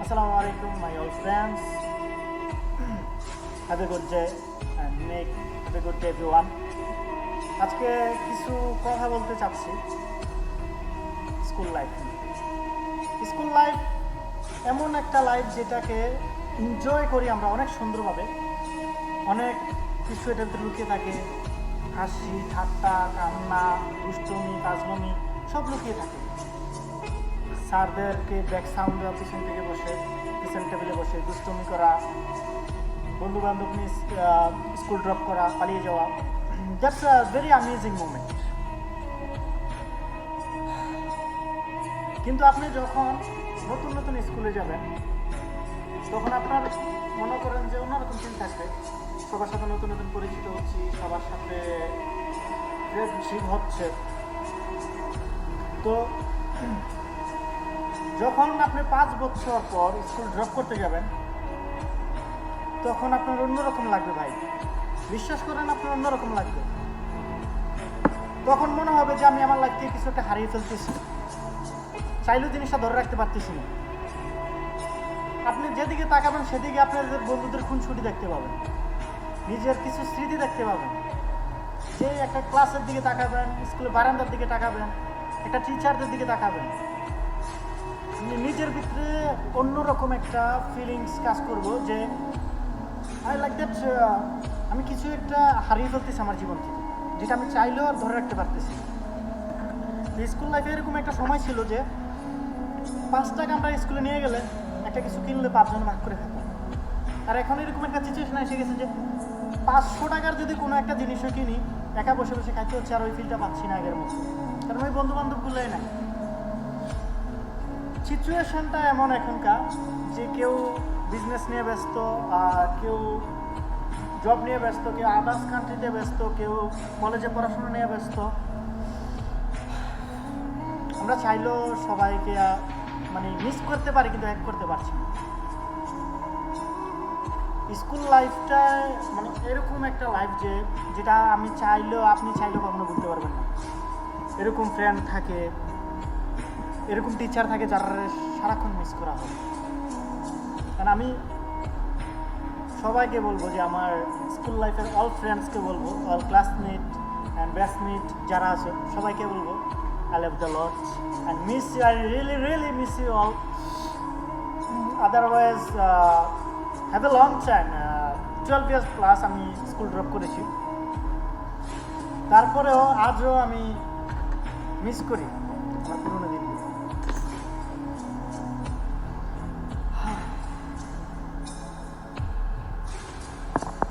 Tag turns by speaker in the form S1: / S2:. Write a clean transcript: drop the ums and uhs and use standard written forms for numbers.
S1: Assalamu alaikum, my old friends. Have a good day and have a good day everyone. আজকে কিছু কথা বলতে চাচ্ছি স্কুল লাইফ। স্কুল লাইফ এমন একটা লাইফ যেটাকে এনজয় করি আমরা অনেক সুন্দরভাবে। অনেক কিছু এটার ভিতরে লুকিয়ে থাকে, হাসি ঠাট্টা কান্না দুষ্টুমি কাজলামি সব লুকিয়ে থাকে। স্যারদেরকে ব্যাক সাউন্ড দেওয়া, পিছন থেকে বসে পিছন টেবিলে বসে দুষ্টুমি করা, বন্ধু বান্ধব নিয়ে স্কুল ড্রপ করা, পালিয়ে যাওয়া, that's a very amazing moment. কিন্তু আপনি যখন নতুন নতুন স্কুলে যাবেন তখন আপনার মনে করেন যে অন্যরকম ফিল থাকবে। সবার সাথে নতুন নতুন পরিচিত হচ্ছি, সবার সাথে ফ্রেন্ডশিপ হচ্ছে। তো যখন আপনি 5 বছর পর স্কুল ড্রপ করতে যাবেন তখন আপনার অন্যরকম লাগবে ভাই, বিশ্বাস করেন আপনার অন্যরকম লাগবে। তখন মনে হবে যে আমি আমার লাইফ থেকে কিছু একটা হারিয়ে ফেলতেছি, চাইলেও জিনিসটা ধরে রাখতে পারতেছি না। আপনি যেদিকে তাকাবেন সেদিকে আপনাদের বন্ধুদের খুনসুটি দেখতে পাবেন, নিজের কিছু স্মৃতি দেখতে পাবেন। যে একটা ক্লাসের দিকে তাকাবেন, স্কুলের বারান্দার দিকে তাকাবেন, একটা টিচারদের দিকে তাকাবেন, নিজের ভিতরে অন্যরকম একটা ফিলিংস কাজ করবো যে আই লাইক দ্যাট আমি কিছু একটা হারিয়ে ফেলতেছি আমার জীবন থেকে, যেটা আমি চাইলেও আর ধরে রাখতে পারতেছি। স্কুল লাইফে এরকম একটা সময় ছিল যে 5 টাকা আমরা স্কুলে নিয়ে গেলে একটা কিছু কিনলে 5 জন ভাগ করে খেতাম। আর এখন এরকম একটা সিচুয়েশন এসে গেছে যে 500 টাকার যদি কোনো একটা জিনিসও কিনি একা বসে বসে খাইতে হচ্ছে, আর ওই ফিলটা পাচ্ছি না আগের মতো, কারণ ওই বন্ধু বান্ধবগুলোই নাই। সিচুয়েশনটা এমন এখনকার যে কেউ বিজনেস নিয়ে ব্যস্ত, কেউ জব নিয়ে ব্যস্ত, কেউ আদার্স কান্ট্রিতে ব্যস্ত, কেউ কলেজে পড়াশোনা নিয়ে ব্যস্ত। আমরা চাইলেও সবাইকে মানে মিস করতে পারি কিন্তু এক করতে পারছি না। স্কুল লাইফটা মানে এরকম একটা লাইফ যেটা আমি চাইলেও আপনি চাইলেও কখনো বুঝতে পারবেন না। এরকম ফ্রেন্ড থাকে, এরকম টিচার থাকে যারা সারাক্ষণ মিস করা হয়। কারণ আমি সবাইকে বলবো যে আমার স্কুল লাইফের অল ফ্রেন্ডসকে বলবো, অল ক্লাসমেট অ্যান্ড ব্যাচমেট যারা আছে সবাইকে বলবো I love the lot and miss you. I really miss you all. Otherwise have a long time 12 years plus আমি স্কুল ড্রপ করেছি, তারপরেও আজও আমি মিস করি আমার পুরোনো দিন।